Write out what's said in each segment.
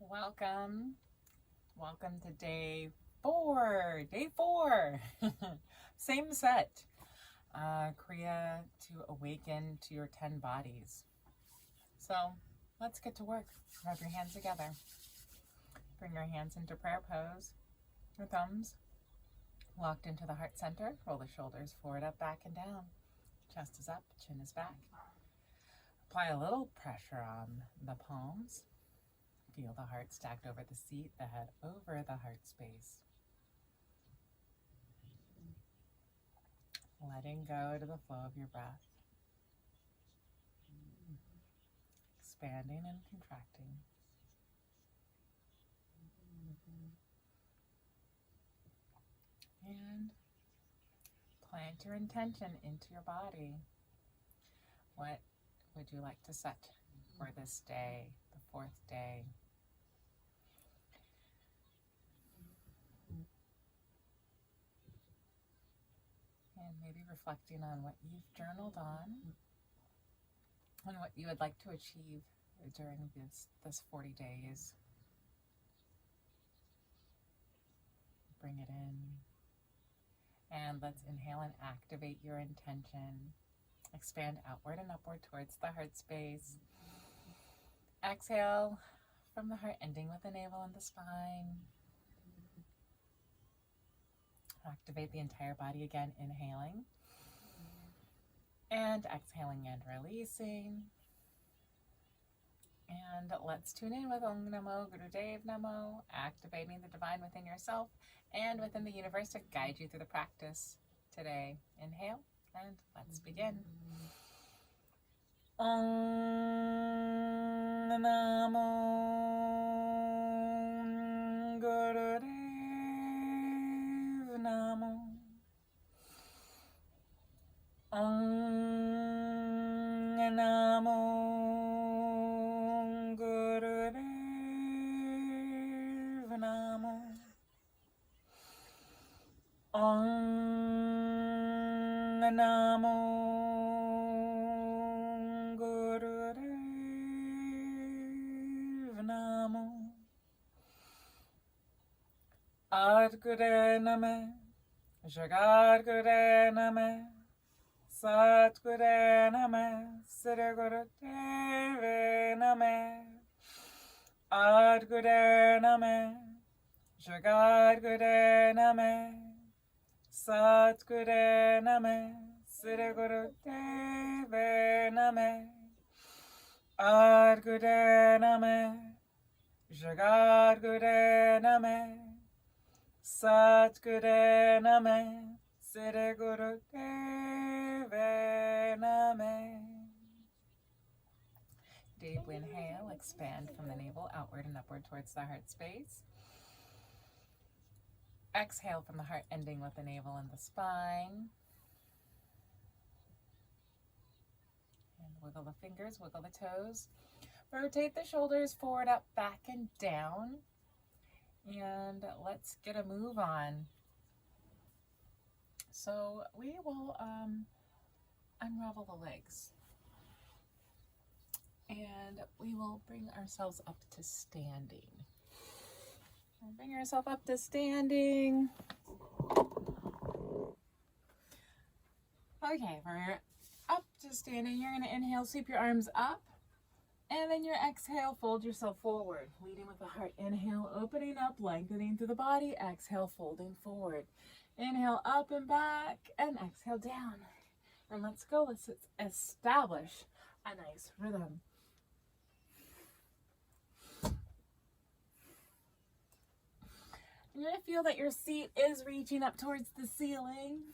Welcome. Welcome to day four. Day four. Same set. Kriya to awaken to your 10 bodies. So let's get to work. Rub your hands together. Bring your hands into prayer pose. Your thumbs locked into the heart center. Roll the shoulders forward, up, back, and down. Chest is up, chin is back. Apply a little pressure on the palms. Feel the heart stacked over the seat, the head over the heart space. Letting go to the flow of your breath. Expanding and contracting. And plant your intention into your body. What would you like to set for this day, the fourth day? And maybe reflecting on what you've journaled on and what you would like to achieve during this 40 days. Bring it in. And let's inhale and activate your intention. Expand outward and upward towards the heart space. Exhale from the heart, ending with the navel and the spine. Activate the entire body again, inhaling. And exhaling and releasing. And let's tune in with Om Namo Gurudev Namo, activating the divine within yourself and within the universe to guide you through the practice today. Inhale, and let's begin. Om Namo Gurudev Namo. Om Namo Gurudev Namo. Om Namo Gurudev Namo. Adgure Name, Jagadgure Name, Satgure Name, Sri Gurudev Name. Adgure Name, Jagadgure Name, Satgure Name, Sri Gurudev Name. Adgure Name, Jagadgure Name, Satguru Name, Sri Gurudev Name. Deep inhale, expand from the navel outward and upward towards the heart space. Exhale from the heart, ending with the navel and the spine. And wiggle the fingers, wiggle the toes. Rotate the shoulders forward, up, back, and down. And let's get a move on. So we will unravel the legs. And we will bring ourselves up to standing. Bring yourself up to standing. Okay, we're up to standing. You're going to inhale, sweep your arms up. And then your exhale, fold yourself forward, leading with the heart. Inhale, opening up, lengthening through the body. Exhale, folding forward. Inhale, up and back, and exhale, down. And let's go. Let's establish a nice rhythm. You're going to feel that your seat is reaching up towards the ceiling.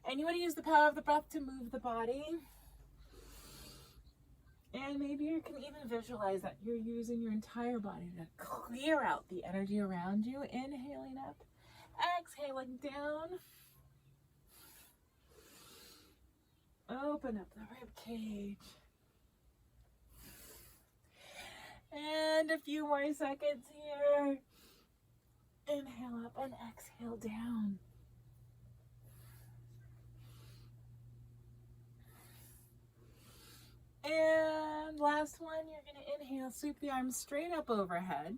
And you want to use the power of the breath to move the body. And maybe you can even visualize that you're using your entire body to clear out the energy around you. Inhaling up, exhaling down. Open up the rib cage. And a few more seconds here. Inhale up and exhale down. And last one, you're going to inhale, sweep the arms straight up overhead.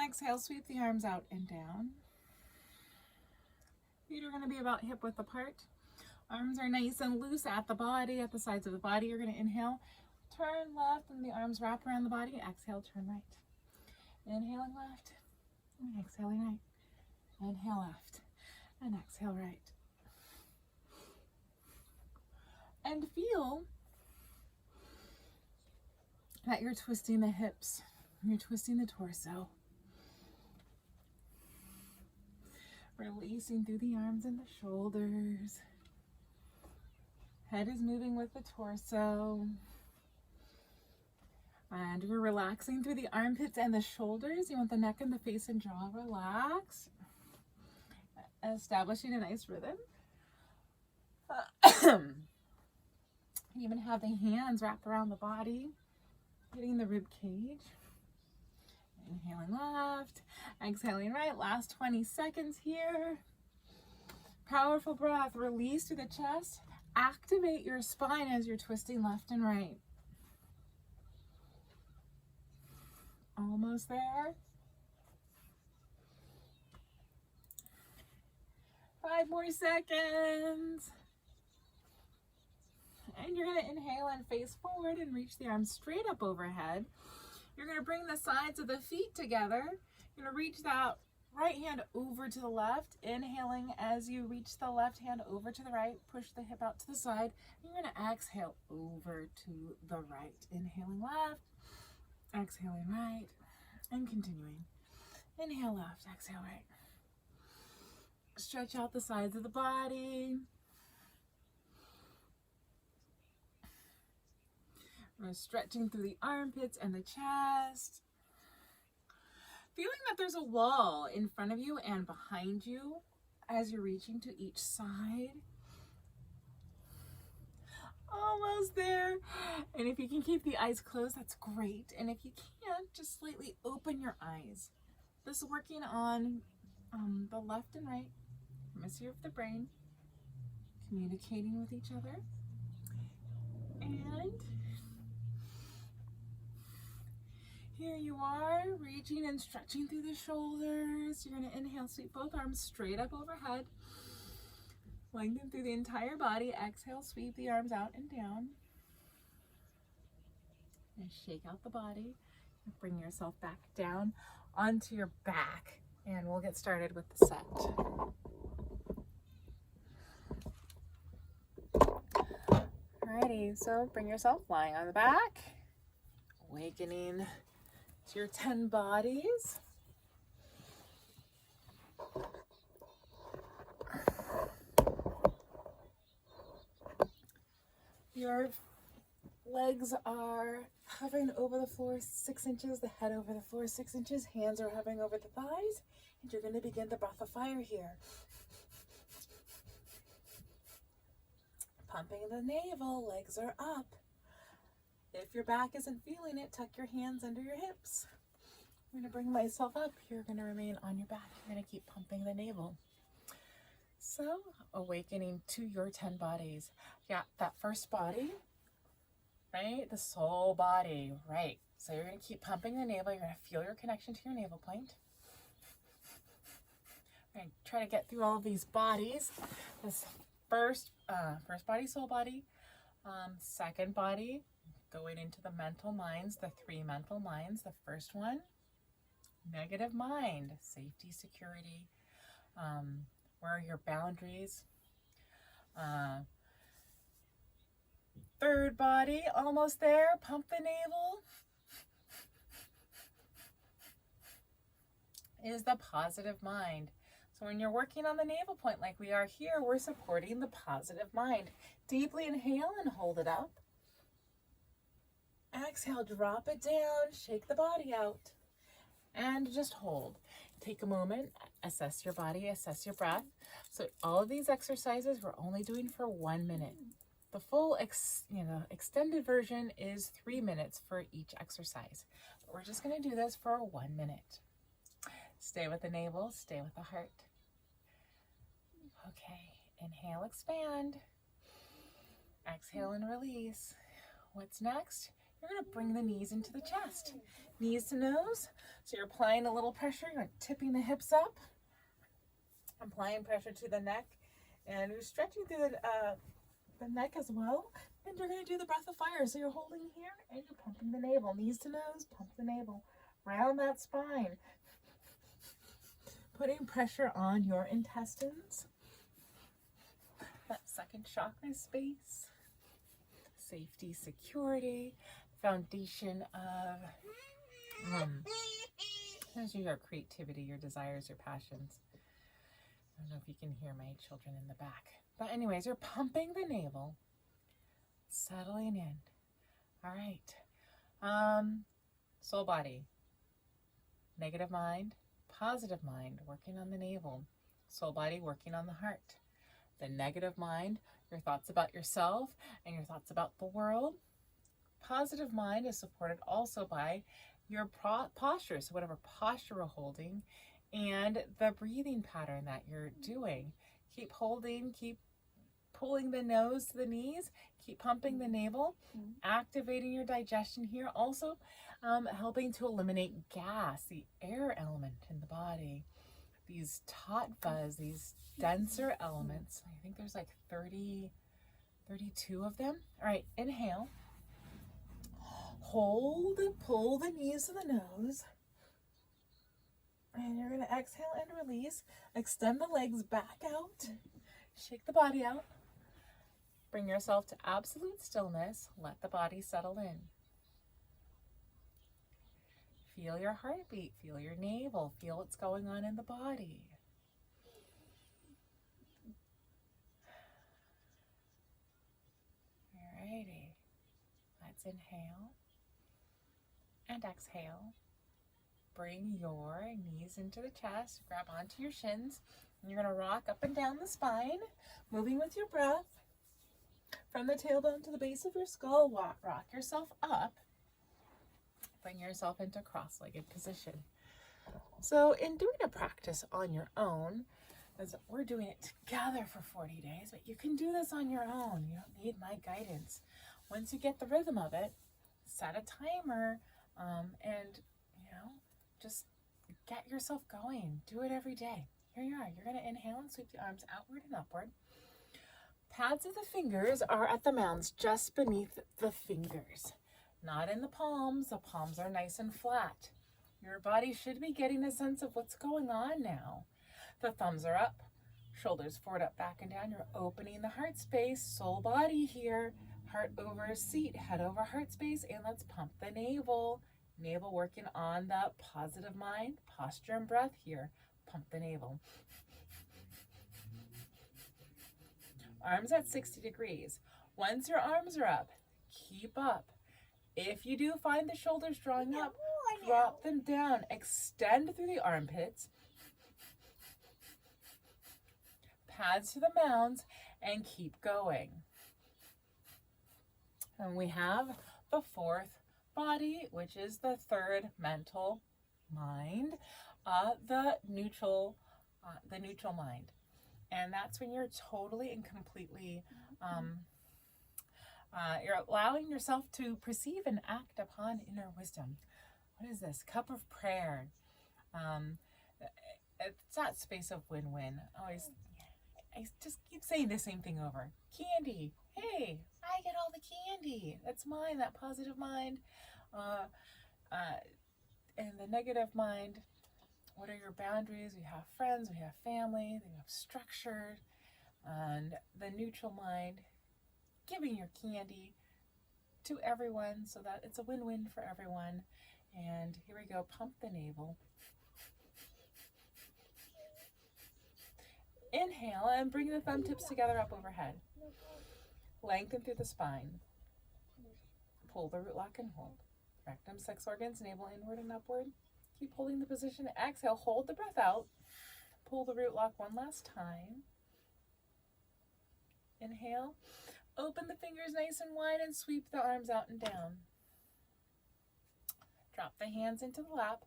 Exhale, sweep the arms out and down. Feet are going to be about hip width apart. Arms are nice and loose at the body, at the sides of the body. You're going to inhale, turn left, and the arms wrap around the body. Exhale, turn right. Inhaling left, and exhaling right. Inhale left, and exhale right. And feel that you're twisting the hips. You're twisting the torso. Releasing through the arms and the shoulders. Head is moving with the torso. And we're relaxing through the armpits and the shoulders. You want the neck and the face and jaw relaxed. Establishing a nice rhythm. Even have the hands wrapped around the body, hitting the rib cage. Inhaling left, exhaling right. Last 20 seconds here. Powerful breath. Release through the chest. Activate your spine as you're twisting left and right. Almost there. 5 more seconds. And you're going to inhale and face forward and reach the arms straight up overhead. You're going to bring the sides of the feet together. You're going to reach that right hand over to the left. Inhaling as you reach the left hand over to the right. Push the hip out to the side. You're going to exhale over to the right. Inhaling left. Exhaling right. And continuing. Inhale left. Exhale right. Stretch out the sides of the body. We're stretching through the armpits and the chest. Feeling that there's a wall in front of you and behind you as you're reaching to each side. Almost there. And if you can keep the eyes closed, that's great. And if you can't, just slightly open your eyes. This is working on the left and right hemisphere of the brain, communicating with each other. And here you are, reaching and stretching through the shoulders. You're going to inhale, sweep both arms straight up overhead. Lengthen through the entire body. Exhale, sweep the arms out and down. And shake out the body. Bring yourself back down onto your back. And we'll get started with the set. Alrighty, so bring yourself lying on the back. Awakening to your 10 bodies. Your legs are hovering over the floor 6 inches, the head over the floor 6 inches, hands are hovering over the thighs, and you're going to begin the breath of fire here. Pumping the navel, legs are up. If your back isn't feeling it, tuck your hands under your hips. I'm going to bring myself up. You're going to remain on your back. You're going to keep pumping the navel. So, awakening to your 10 bodies. Yeah, that first body, right? The soul body, right? So you're going to keep pumping the navel. You're going to feel your connection to your navel point. We're going to try to get through all of these bodies. This first body, soul body. Second body, going into the mental minds, the 3 mental minds. The first one, negative mind, safety, security. Where are your boundaries? Third body, almost there. Pump the navel. Is the positive mind. So when you're working on the navel point like we are here, we're supporting the positive mind. Deeply inhale and hold it up. Exhale, drop it down, shake the body out. And just hold. Take a moment, assess your body, assess your breath. So all of these exercises we're only doing for 1 minute. The full extended version is 3 minutes for each exercise. But we're just going to do this for 1 minute. Stay with the navel, stay with the heart. Okay, inhale, expand. Exhale and release. What's next? You're going to bring the knees into the chest. Knees to nose. So you're applying a little pressure. You're tipping the hips up. Applying pressure to the neck. And you're stretching through the neck as well. And you're going to do the breath of fire. So you're holding here and you're pumping the navel. Knees to nose, pump the navel. Round that spine. Putting pressure on your intestines. That second chakra space. Safety, security, foundation of your creativity, your desires, your passions. I don't know if you can hear my children in the back. But anyways, you're pumping the navel, settling in. All right. Soul body. Negative mind, positive mind, working on the navel. Soul body, working on the heart. The negative mind, your thoughts about yourself and your thoughts about the world. Positive mind is supported also by your posture, so whatever posture we're holding, and the breathing pattern that you're doing. Keep holding, keep pulling the nose to the knees, keep pumping the navel, activating your digestion here, also helping to eliminate gas, the air element in the body. These tattvas, these denser elements. I think there's like 32 of them. All right, inhale. Hold and pull the knees to the nose. And you're going to exhale and release. Extend the legs back out. Shake the body out. Bring yourself to absolute stillness. Let the body settle in. Feel your heartbeat. Feel your navel. Feel what's going on in the body. Alrighty. Let's inhale and exhale. Bring your knees into the chest. Grab onto your shins. And you're going to rock up and down the spine, moving with your breath. From the tailbone to the base of your skull, rock yourself up. Bring yourself into cross-legged position. So in doing a practice on your own, as we're doing it together for 40 days, but you can do this on your own. You don't need my guidance. Once you get the rhythm of it, set a timer and, just get yourself going. Do it every day. Here you are. You're going to inhale and sweep the arms outward and upward. Pads of the fingers are at the mounds just beneath the fingers. Not in the palms. The palms are nice and flat. Your body should be getting a sense of what's going on now. The thumbs are up, shoulders forward, up, back, and down. You're opening the heart space, soul body here. Heart over seat, head over heart space, and let's pump the navel. Navel working on the positive mind, posture and breath here. Pump the navel. Arms at 60 degrees. Once your arms are up, keep up. If you do find the shoulders drawing up, drop them down. Extend through the armpits. Pads to the mounds and keep going. And we have the fourth body, which is the third mental mind, the neutral mind. And that's when you're totally and completely, you're allowing yourself to perceive and act upon inner wisdom. What is this? Cup of prayer. It's that space of win-win. I just keep saying the same thing over. Candy. Hey, I get all the candy. That's mine, that positive mind. And the negative mind, what are your boundaries? We have friends, we have family, we have structure. And the neutral mind, giving your candy to everyone so that it's a win-win for everyone. And here we go, pump the navel. Inhale and bring the thumb tips together up overhead. Lengthen through the spine. Pull the root lock and hold. Rectum, sex organs, navel inward and upward. Keep holding the position. Exhale, hold the breath out. Pull the root lock one last time. Inhale. Open the fingers nice and wide and sweep the arms out and down. Drop the hands into the lap.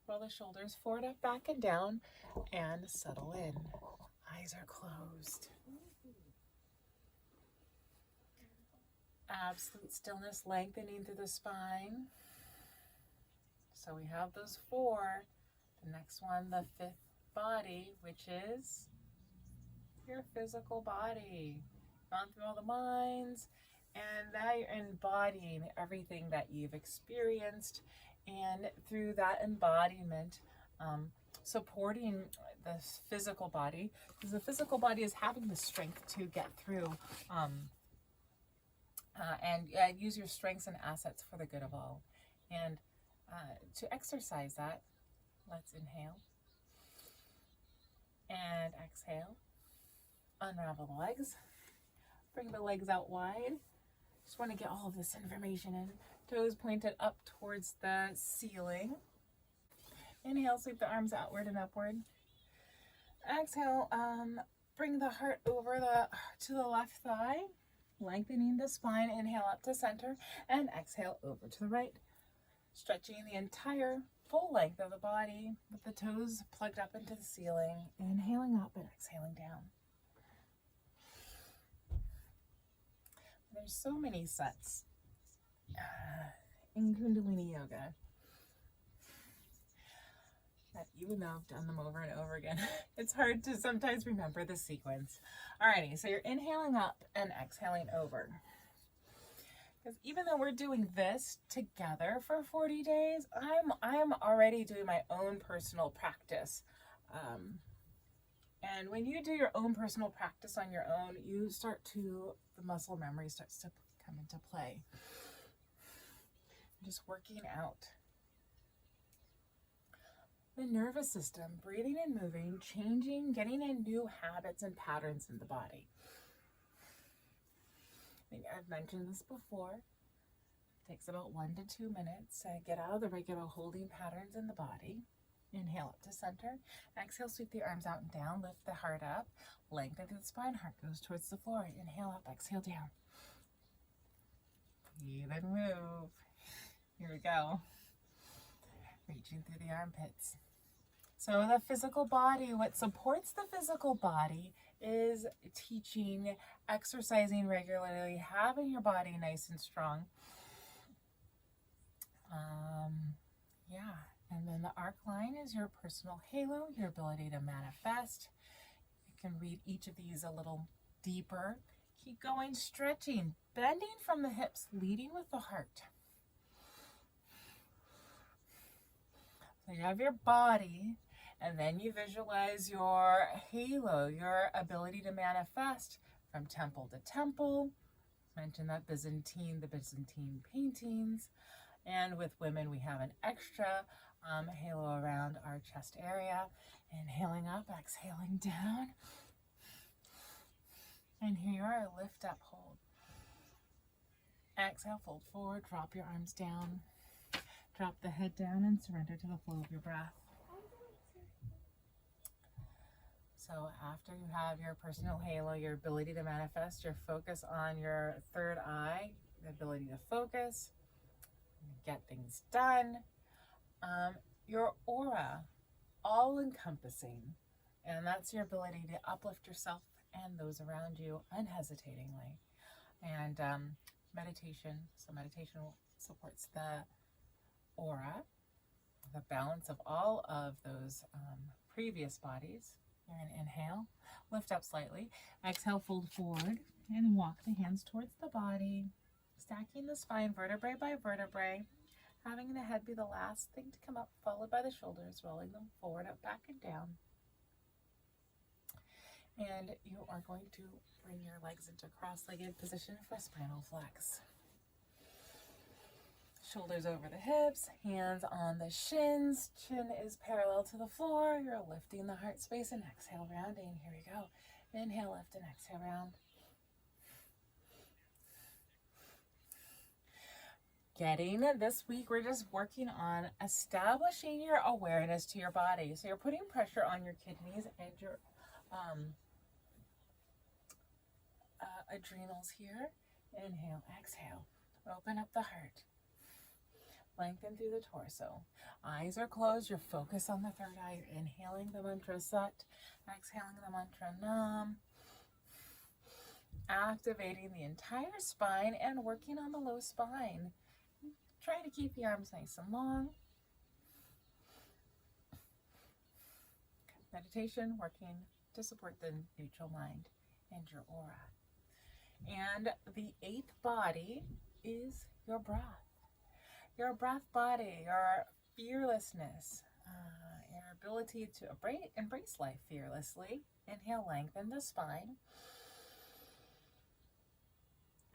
Roll the shoulders forward, up, back, and down. And settle in. Eyes are closed. Absolute stillness, lengthening through the spine. So we have those 4. The next one, the 5th body, which is your physical body. Gone through all the minds, and now you're embodying everything that you've experienced, and through that embodiment, supporting the physical body, because the physical body is having the strength to get through and use your strengths and assets for the good of all. And to exercise that, let's inhale and exhale. Unravel the legs. Bring the legs out wide. Just want to get all of this information in. Toes pointed up towards the ceiling. Inhale, sweep the arms outward and upward. Exhale, bring the heart over to the left thigh, lengthening the spine. Inhale up to center, and exhale over to the right. Stretching the entire full length of the body with the toes plugged up into the ceiling. Inhaling up and exhaling down. There's so many sets in Kundalini Yoga that even though I've done them over and over again, it's hard to sometimes remember the sequence. Alrighty, so you're inhaling up and exhaling over. Because even though we're doing this together for 40 days, I'm already doing my own personal practice. And when you do your own personal practice on your own, the muscle memory starts to come into play. Just working out the nervous system, breathing and moving, changing, getting in new habits and patterns in the body. I think I've mentioned this before. It takes about 1 to 2 minutes to get out of the regular holding patterns in the body. Inhale up to center. Exhale, sweep the arms out and down. Lift the heart up. Lengthen through the spine. Heart goes towards the floor. Inhale up, exhale down. Breathe and move. Here we go. Reaching through the armpits. So the physical body, what supports the physical body is teaching, exercising regularly, having your body nice and strong. And then the arc line is your personal halo, your ability to manifest. You can read each of these a little deeper. Keep going, stretching, bending from the hips, leading with the heart. So you have your body, and then you visualize your halo, your ability to manifest from temple to temple. Mentioned that the Byzantine paintings. And with women, we have an extra halo around our chest area. Inhaling up, exhaling down. And here you are, lift up, hold. Exhale, fold forward, drop your arms down. Drop the head down and surrender to the flow of your breath. So after you have your personal halo, your ability to manifest, your focus on your third eye, the ability to focus, get things done, your aura, all encompassing, and that's your ability to uplift yourself and those around you unhesitatingly. And meditation, so meditation supports the aura, the balance of all of those previous bodies. You're going to inhale, lift up slightly, exhale, fold forward, and walk the hands towards the body, stacking the spine vertebrae by vertebrae, having the head be the last thing to come up, followed by the shoulders, rolling them forward, up, back, and down. And you are going to bring your legs into cross-legged position for spinal flex. Shoulders over the hips, hands on the shins, chin is parallel to the floor. You're lifting the heart space and exhale, rounding. Here we go. Inhale, lift, and exhale, round. This week, we're just working on establishing your awareness to your body. So you're putting pressure on your kidneys and your adrenals here. Inhale, exhale. Open up the heart. Lengthen through the torso. Eyes are closed. You're focused on the third eye. You're inhaling the mantra Sat. Exhaling the mantra Nam. activating the entire spine and working on the low spine. Try to keep the arms nice and long. Meditation working to support the neutral mind and your aura. And the 8th body is your breath. Your breath body, your fearlessness, your ability to embrace life fearlessly. Inhale, lengthen the spine.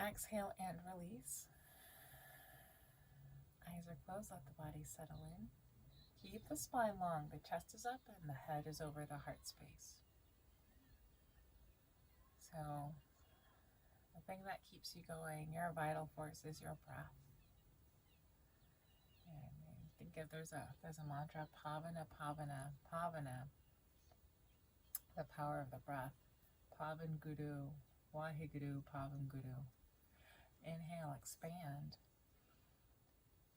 Exhale and release. Eyes are closed, let the body settle in. Keep the spine long, the chest is up and the head is over the heart space. So, the thing that keeps you going, your vital force, is your breath. And think of there's a mantra, Pavana, Pavana, Pavana. The power of the breath. Pavan Guru, Waheguru, Pavan Guru. Inhale, expand.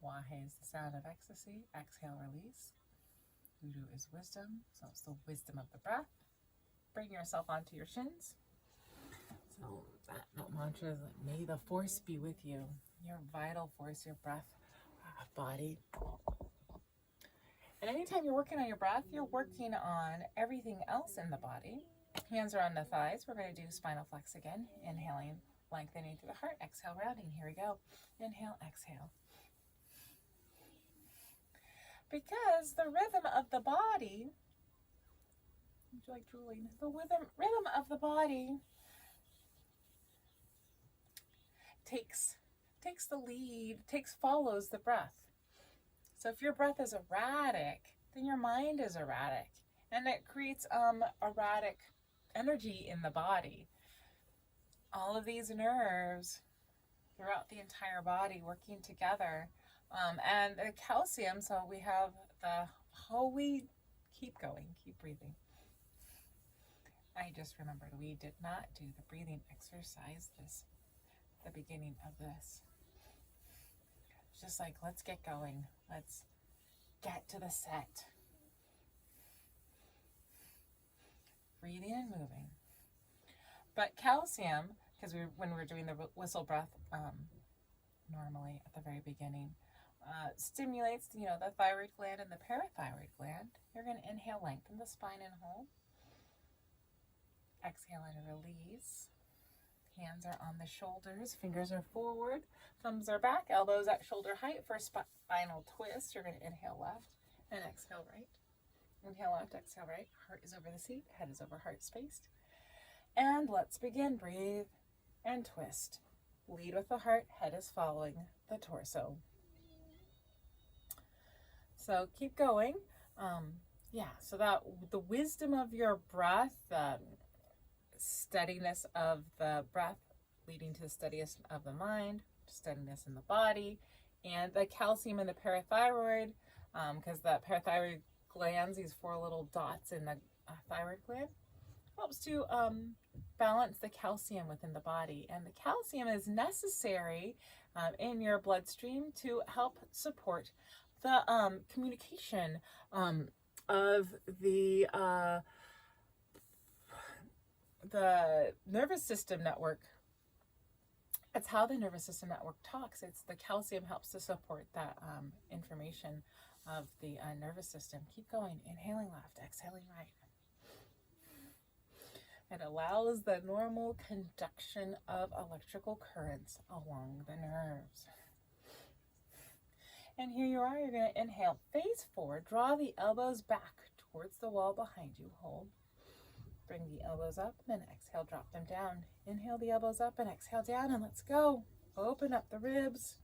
Wahe is the sound of ecstasy. Exhale, release. Guru is wisdom, so it's the wisdom of the breath. Bring yourself onto your shins. So that mantra is like, may the force be with you. Your vital force, your breath, body. And anytime you're working on your breath, you're working on everything else in the body. Hands are on the thighs. We're going to do spinal flex again. Inhaling, lengthening through the heart. Exhale, rounding. Here we go. Inhale, exhale. Because the rhythm of the body, would you like drooling? The rhythm of the body takes the lead, follows the breath. So if your breath is erratic, then your mind is erratic. And it creates erratic energy in the body. All of these nerves throughout the entire body working together. And the calcium, so we have we keep going, keep breathing. I just remembered we did not do the breathing exercise the beginning of this. Just like, let's get going. Let's get to the set. Breathing and moving. But calcium, because when we're doing the whistle breath, normally at the very beginning, stimulates, the thyroid gland and the parathyroid gland. You're going to inhale, lengthen the spine and hold. Exhale and release. Hands are on the shoulders, fingers are forward, thumbs are back, elbows at shoulder height for spinal twist. You're going to inhale left and exhale right. Inhale left, exhale right. Heart is over the seat, head is over heart space. And let's begin. Breathe and twist. Lead with the heart, head is following the torso. So keep going. So that the wisdom of your breath, steadiness of the breath leading to the steadiness of the mind, steadiness in the body, and the calcium in the parathyroid, because the parathyroid glands, these 4 little dots in the thyroid gland, helps to balance the calcium within the body. And the calcium is necessary in your bloodstream to help support the communication of the nervous system network. It's how the nervous system network talks. It's the calcium helps to support that information of the nervous system. Keep going. Inhaling left, exhaling right. It allows the normal conduction of electrical currents along the nerves. And here you are. You're going to inhale, face forward, draw the elbows back towards the wall behind you. Hold. Bring the elbows up, and then exhale, drop them down. Inhale the elbows up and exhale down, and let's go. Open up the ribs.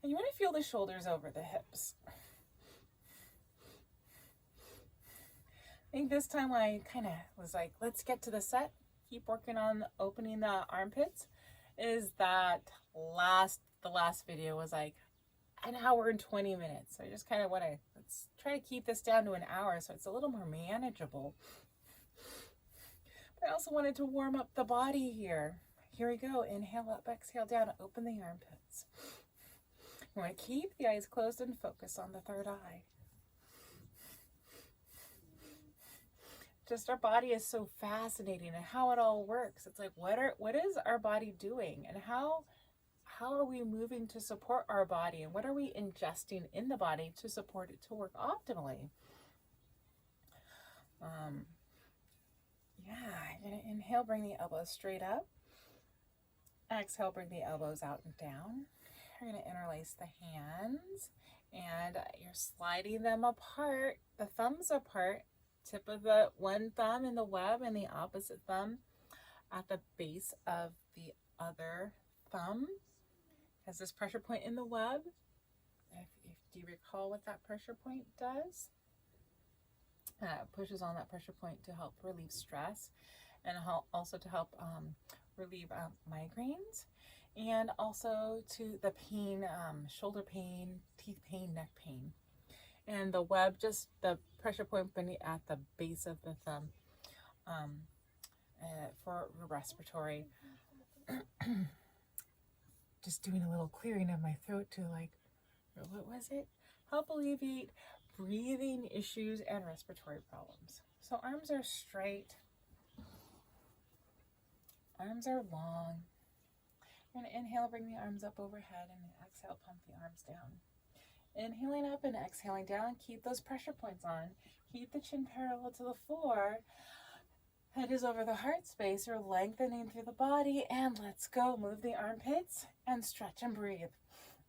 And you want to feel the shoulders over the hips. I think this time I kind of was like, let's get to the set. Keep working on opening the armpits. Is that the last video was like an hour and 20 minutes. So I just kind of want to, let's try to keep this down to an hour so it's a little more manageable. But I also wanted to warm up the body here. Here we go. Inhale up, exhale down, open the armpits. You want to keep the eyes closed and focus on the third eye. just our body is so fascinating and how it all works. It's like, what is our body doing, and how are we moving to support our body, and what are we ingesting in the body to support it to work optimally? Yeah, you're gonna inhale, bring the elbows straight up. Exhale, bring the elbows out and down. You're gonna interlace the hands, and you're sliding them apart, the thumbs apart, tip of the one thumb in the web and the opposite thumb at the base of the other thumb. Has this pressure point in the web? Do you recall what that pressure point does? Pushes on that pressure point to help relieve stress, and also to help relieve migraines, and also to the pain, shoulder pain, teeth pain, neck pain. And the web, just the pressure point beneath at the base of the thumb for respiratory. Just doing a little clearing of my throat to, like, what was it? Help alleviate breathing issues and respiratory problems. So arms are straight. Arms are long. You're going to inhale, bring the arms up overhead, and exhale, pump the arms down. Inhaling up and exhaling down. Keep those pressure points on. Keep the chin parallel to the floor. Head is over the heart space. You're lengthening through the body, and let's go. Move the armpits and stretch and breathe.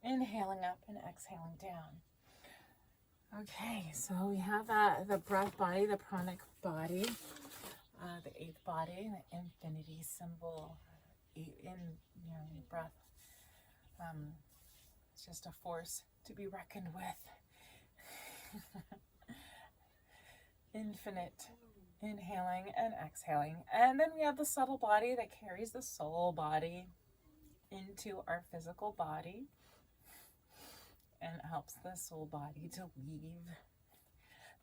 Inhaling up and exhaling down. Okay, so we have the breath body, the pranic body, the eighth body, the infinity symbol, breath. It's just a force to be reckoned with. Infinite, inhaling and exhaling. And then we have the subtle body that carries the soul body into our physical body and helps the soul body to leave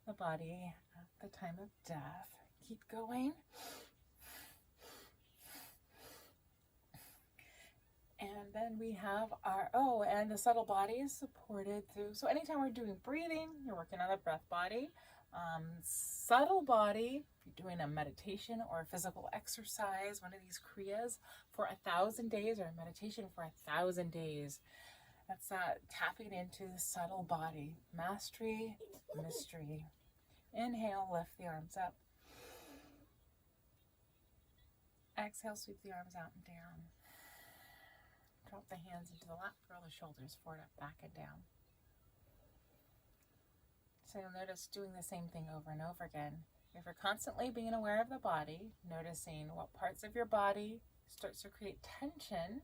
the body at the time of death. Keep going. And then we have and the subtle body is supported through, so anytime we're doing breathing, you're working on the breath body. Subtle body, if you're doing a meditation or a physical exercise, one of these kriyas for 1,000 days, or a meditation for 1,000 days, that's tapping into the subtle body. Mastery, mystery. Inhale, lift the arms up. Exhale, sweep the arms out and down. Drop the hands into the lap, roll the shoulders forward, up, back, and down. So you'll notice doing the same thing over and over again. If you're constantly being aware of the body, noticing what parts of your body starts to create tension,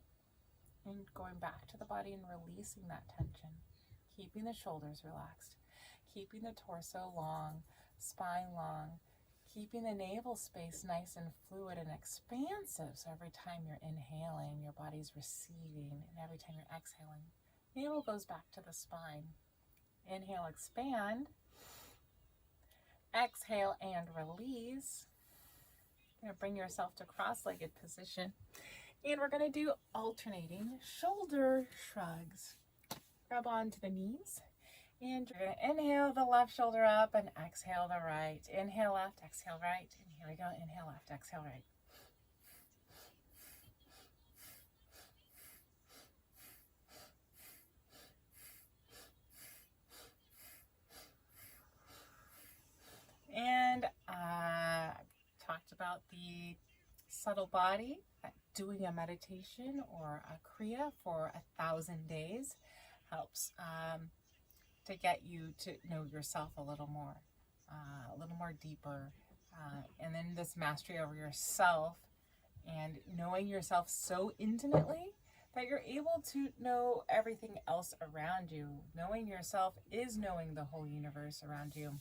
and going back to the body and releasing that tension, keeping the shoulders relaxed, keeping the torso long, spine long, keeping the navel space nice and fluid and expansive. So every time you're inhaling, your body's receiving, and every time you're exhaling, navel goes back to the spine. Inhale, expand. Exhale and release. You're going to bring yourself to cross-legged position. And we're going to do alternating shoulder shrugs. Grab onto the knees. And you're going to inhale the left shoulder up and exhale the right. Inhale left, exhale right. And here we go. Inhale left, exhale right. And talked about the subtle body, doing a meditation or a kriya for 1,000 days helps to get you to know yourself a little more deeper. And then this mastery over yourself and knowing yourself so intimately that you're able to know everything else around you. Knowing yourself is knowing the whole universe around you.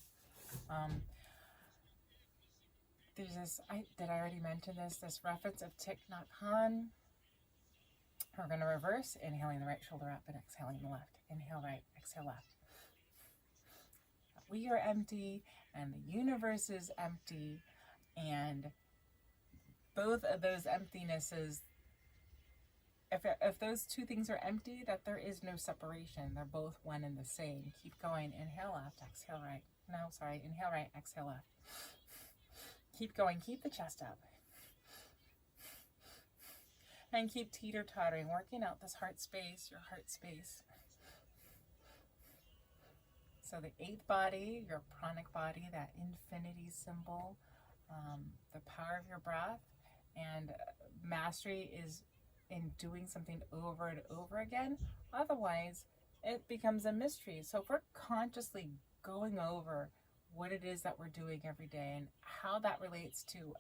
There's this, did I already mention this reference of Thich Nhat Hanh? We're going to reverse, inhaling the right shoulder up and exhaling the left. Inhale right, exhale left. We are empty and the universe is empty, and both of those emptinesses, if those two things are empty, that there is no separation. They're both one and the same. Keep going. Inhale left, exhale right. No, sorry. Inhale right, exhale left. Keep going. Keep the chest up. And keep teeter-tottering, working out this heart space, your heart space. So the eighth body, your pranic body, that infinity symbol, the power of your breath, and mastery is in doing something over and over again. Otherwise, it becomes a mystery. So if we're consciously going over what it is that we're doing every day and how that relates to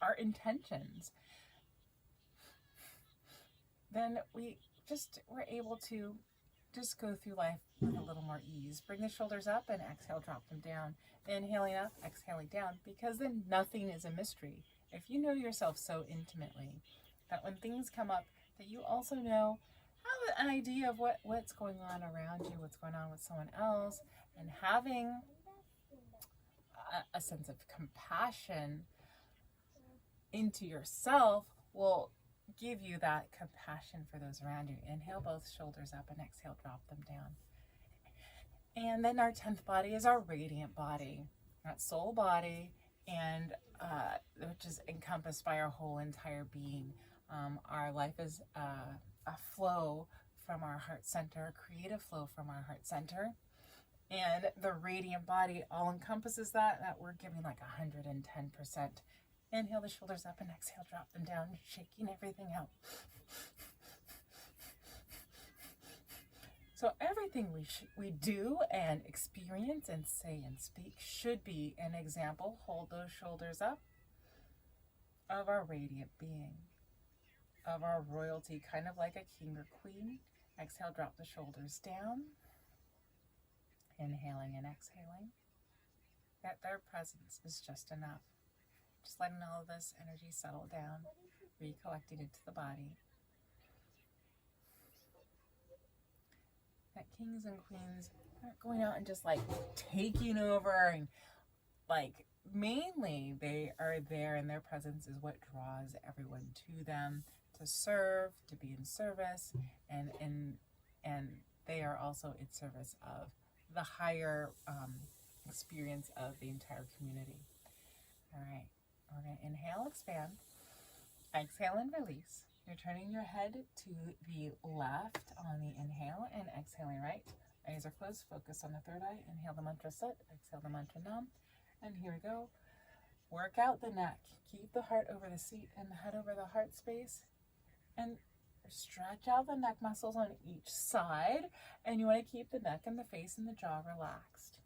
our intentions, then we're able to just go through life with a little more ease. Bring the shoulders up and exhale, drop them down. Inhaling up, exhaling down, because then nothing is a mystery. If you know yourself so intimately that when things come up, that you also know, have an idea of what's going on around you, what's going on with someone else, and having a sense of compassion into yourself will give you that compassion for those around you. Inhale both shoulders up and exhale, drop them down. And then our 10th body is our radiant body, that soul body, and which is encompassed by our whole entire being. Our life is a flow from our heart center, a creative flow from our heart center. And the radiant body all encompasses that we're giving like 110%. Inhale the shoulders up and exhale, drop them down, shaking everything out. So everything we do and experience and say and speak should be an example. Hold those shoulders up of our radiant being, of our royalty, kind of like a king or queen. Exhale, drop the shoulders down. Inhaling and exhaling. That their presence is just enough. Just letting all of this energy settle down, recollecting it to the body. That kings and queens aren't going out and just like taking over, and like mainly they are there, and their presence is what draws everyone to them to serve, to be in service, and they are also in service of the higher experience of the entire community. All right, we're going to inhale, expand, exhale, and release. You're turning your head to the left on the inhale and exhaling right. Eyes are closed, focus on the third eye. Inhale the mantra Sat, exhale the mantra Nam. And here we go. Work out the neck. Keep the heart over the seat and the head over the heart space. And stretch out the neck muscles on each side. And you want to keep the neck and the face and the jaw relaxed.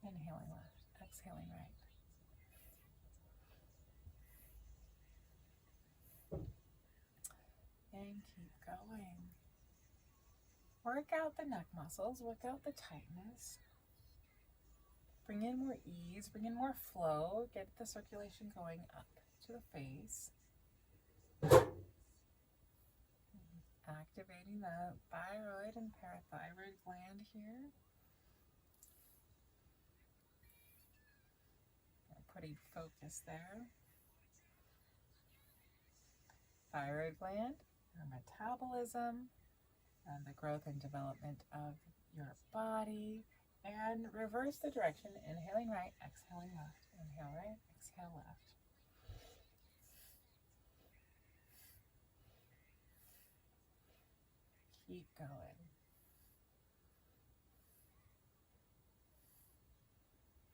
Inhaling left, exhaling right. And keep going. Work out the neck muscles, work out the tightness. Bring in more ease, bring in more flow, get the circulation going up to the face. Activating the thyroid and parathyroid gland here. Putting focus there. Thyroid gland, your metabolism, and the growth and development of your body. And reverse the direction, inhaling right, exhaling left. Inhale right, exhale left. Keep going.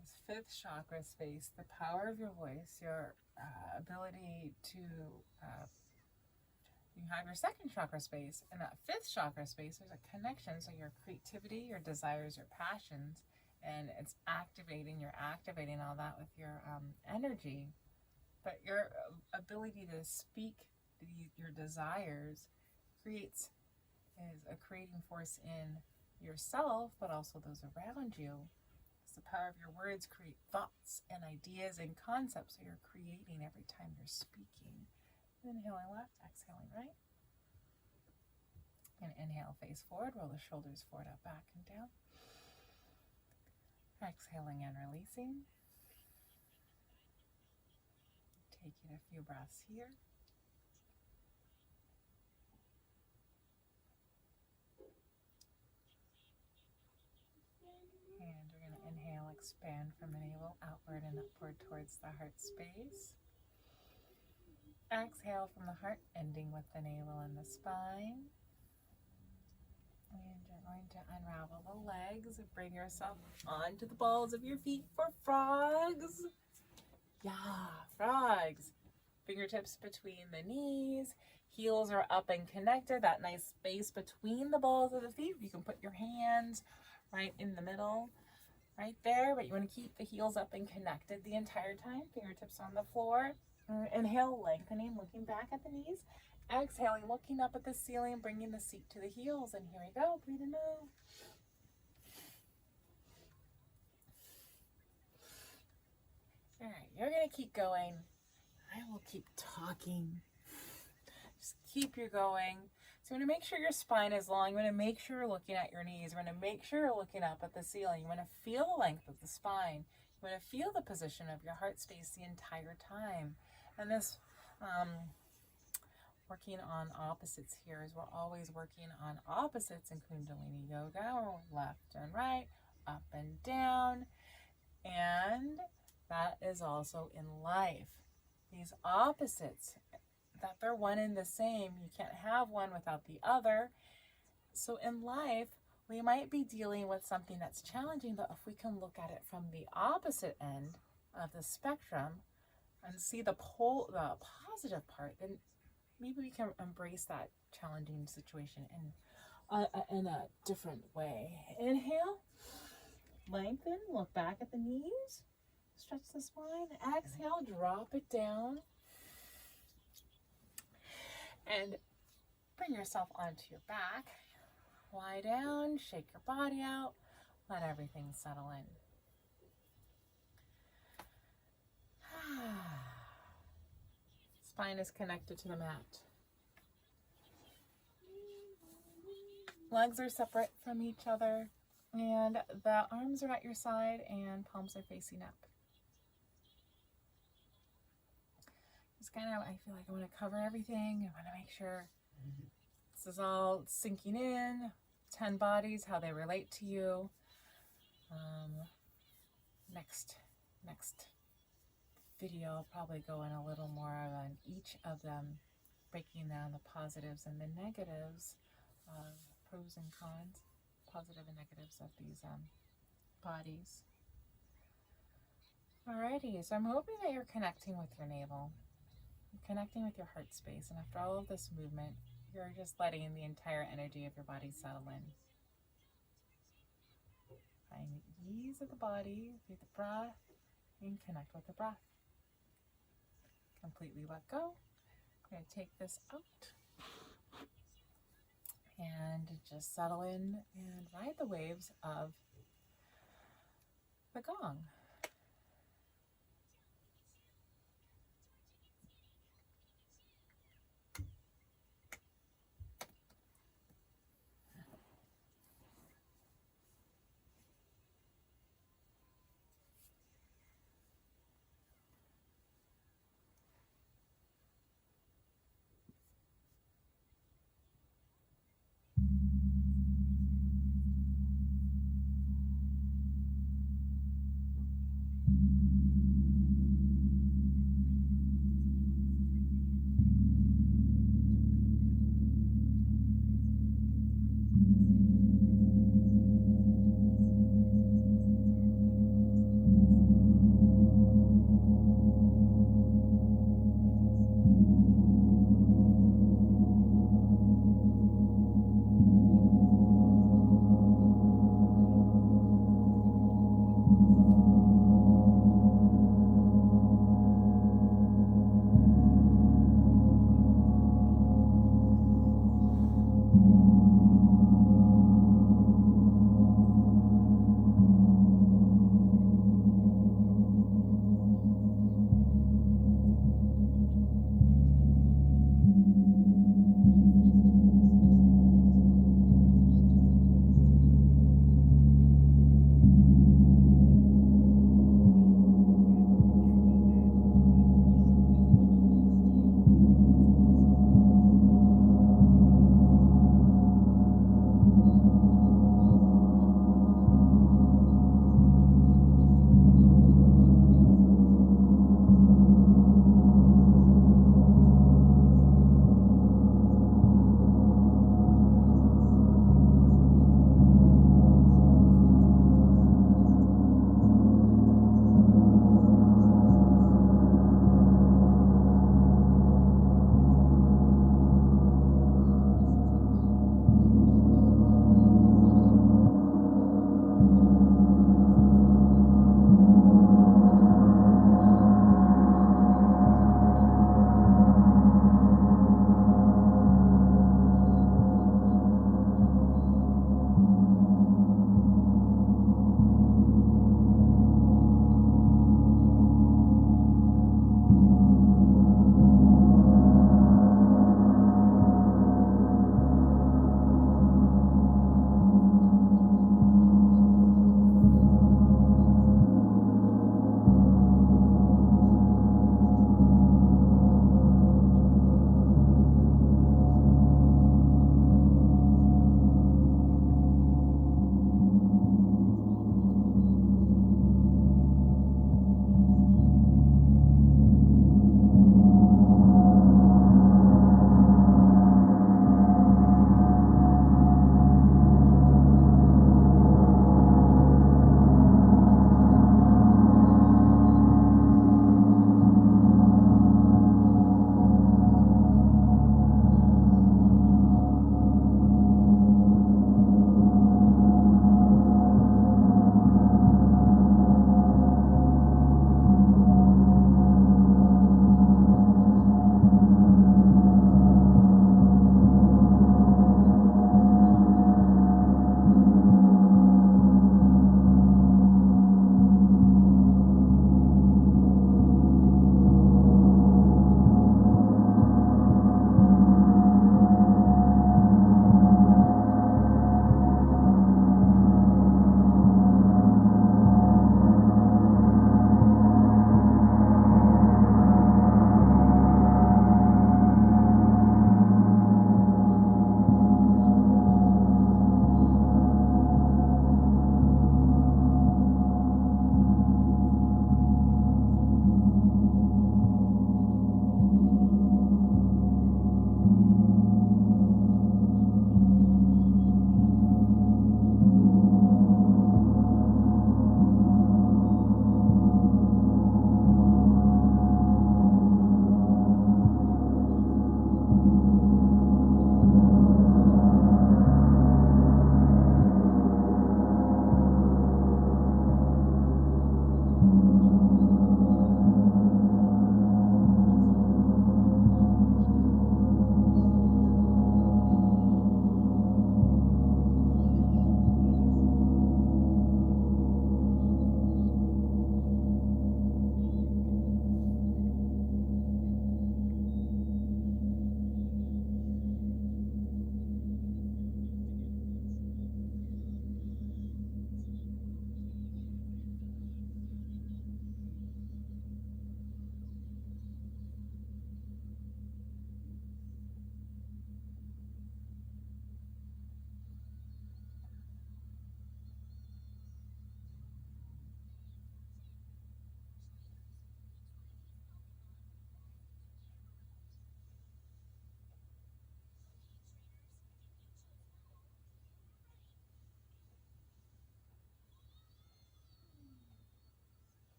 This fifth chakra space, the power of your voice, your ability to you have your second chakra space, and that fifth chakra space, there's a connection. So your creativity, your desires, your passions, and it's activating, you're activating all that with your energy. But your ability to speak your desires is a creating force in yourself, but also those around you. It's the power of your words create thoughts and ideas and concepts, so you're creating every time you're speaking. Inhaling left, exhaling right. And inhale, face forward, roll the shoulders forward, up, back, and down. Exhaling and releasing. Taking a few breaths here. And we're going to Expand from the navel outward and upward towards the heart space. Exhale from the heart, ending with the navel and the spine. And you're going to unravel the legs and bring yourself onto the balls of your feet for frogs. Yeah, frogs. Fingertips between the knees. Heels are up and connected. That nice space between the balls of the feet. You can put your hands right in the middle, right there. But you want to keep the heels up and connected the entire time. Fingertips on the floor. Inhale, lengthening, looking back at the knees. Exhaling, looking up at the ceiling, bringing the seat to the heels. And here we go. Breathe in. All right, you're going to keep going. I will keep talking. Just keep you going. So you want to make sure your spine is long. You want to make sure you're looking at your knees. You want to make sure you're looking up at the ceiling. You want to feel the length of the spine. You want to feel the position of your heart space the entire time. And this working on opposites here is we're always working on opposites in Kundalini Yoga. Left and right, up and down. And that is also in life. These opposites, that they're one and the same. You can't have one without the other. So in life, we might be dealing with something that's challenging, but if we can look at it from the opposite end of the spectrum and see the positive part, then maybe we can embrace that challenging situation in a different way. Inhale, lengthen, look back at the knees. Stretch the spine. Exhale, drop it down. And bring yourself onto your back. Lie down, shake your body out. Let everything settle in. Spine is connected to the mat. Legs are separate from each other. And the arms are at your side and palms are facing up. I feel like I want to cover everything. I want to make sure this is all sinking in. 10 bodies, how they relate to you. Next video, I'll probably go in a little more on each of them, breaking down the positives and the negatives, pros and cons, positive and negatives of these bodies. Alrighty, so I'm hoping that you're connecting with your navel. Connecting with your heart space, and after all of this movement, you're just letting the entire energy of your body settle in. Find the ease of the body through the breath and connect with the breath. Completely let go. I'm going to take this out and just settle in and ride the waves of the gong.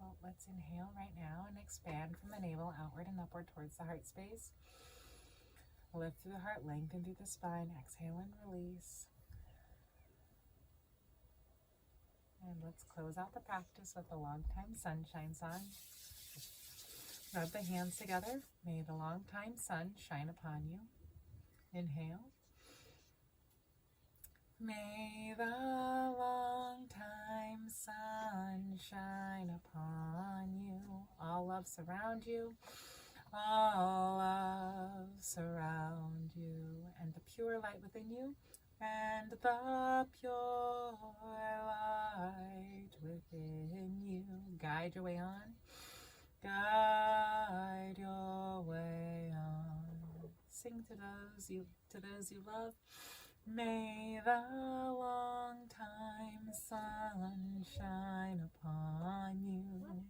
Well, let's inhale right now and expand from the navel outward and upward towards the heart space. Lift through the heart, lengthen through the spine. Exhale and release. And let's close out the practice with the long time sun shines on. Rub the hands together. May the long time sun shine upon you. Inhale. May the long time sun shine upon you. All love surround you. All love surround you. And the pure light within you. And the pure light within you. Guide your way on. Guide your way on. Sing to those you love. May the long time sun shine upon you.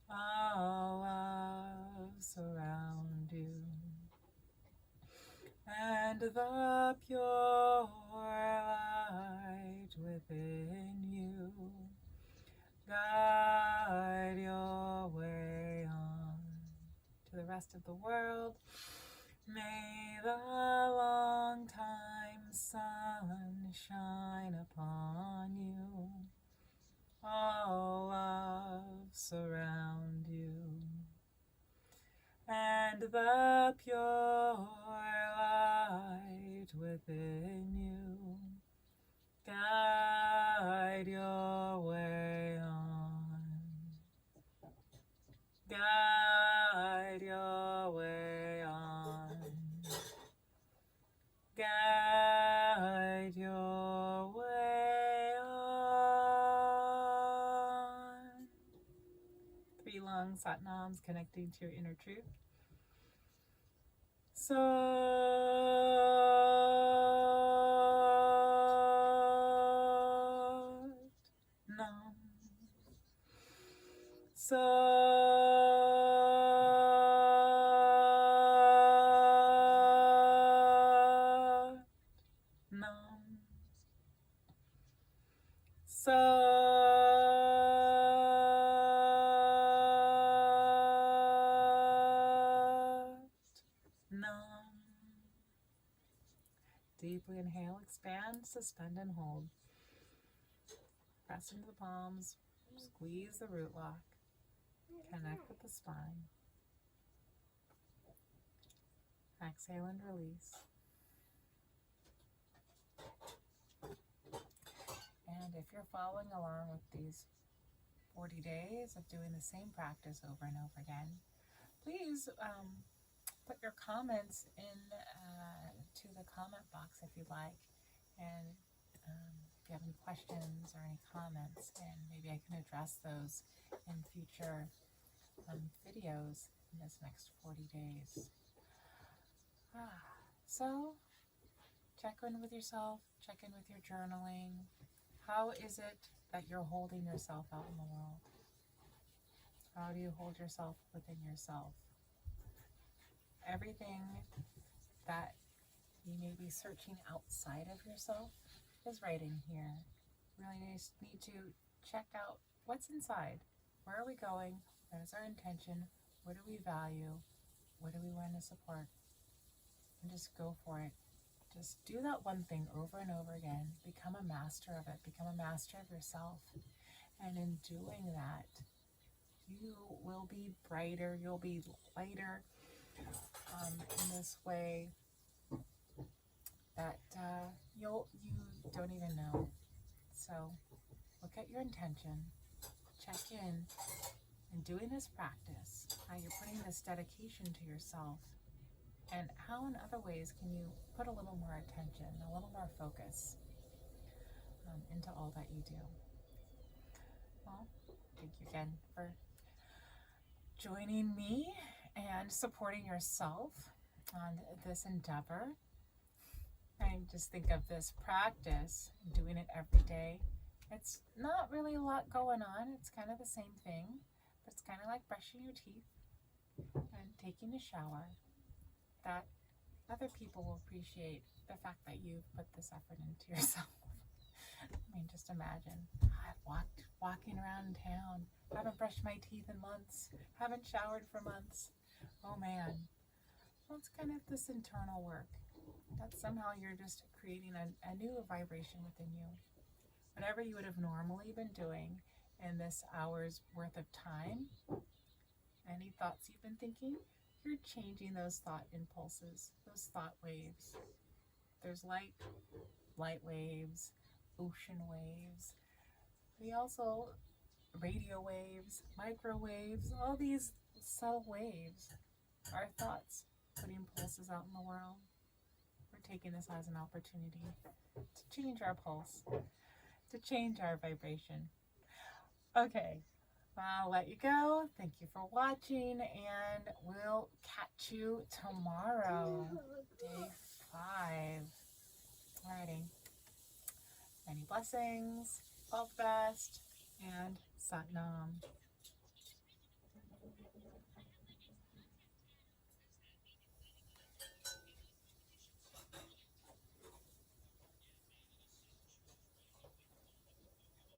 All love surround you. And the pure light within you. Guide your way on to the rest of the world. May the long time sun shine upon you. All love surround you. And the pure light within you. Guide your way on. Guide your way on. Guide your way on. 3 long satnams connecting to your inner truth. Sat Nam. Sat Nam. Sat Nam. Deeply inhale, expand, suspend, and hold. Press into the palms, squeeze the root lock, connect with the spine. Exhale and release. And if you're following along with these 40 days of doing the same practice over and over again, please put your comments in to the comment box if you'd like. And if you have any questions or any comments, and maybe I can address those in future videos in this next 40 days. So check in with yourself, check in with your journaling. How is it that you're holding yourself out in the world? How do you hold yourself within yourself? Everything that you may be searching outside of yourself is right in here. Really need to check out what's inside. Where are we going? What is our intention? What do we value? What do we want to support? And just go for it. Just do that one thing over and over again. Become a master of it. Become a master of yourself. And in doing that, you will be brighter. You'll be lighter in this way that you don't even know. So look at your intention. Check in doing this practice, how you're putting this dedication to yourself, and how in other ways can you put a little more attention, a little more focus into all that you do. Well, thank you again for joining me and supporting yourself on this endeavor. I just think of this practice, doing it every day. It's not really a lot going on. It's kind of the same thing, but it's kind of like brushing your teeth and taking a shower. That other people will appreciate the fact that you put this effort into yourself. I mean, just imagine. I've walking around town, haven't brushed my teeth in months, haven't showered for months. Oh man. Well, it's kind of this internal work that somehow you're just creating a new vibration within you. Whatever you would have normally been doing in this hour's worth of time, any thoughts you've been thinking, you're changing those thought impulses, those thought waves. There's light waves, ocean waves. We also radio waves, microwaves, all these subtle waves are thoughts putting pulses out in the world. We're taking this as an opportunity to change our pulse, to change our vibration. Okay, I'll let you go. Thank you for watching, and we'll catch you tomorrow, day 5. Alrighty. Many blessings, all the best, and Sat Nam.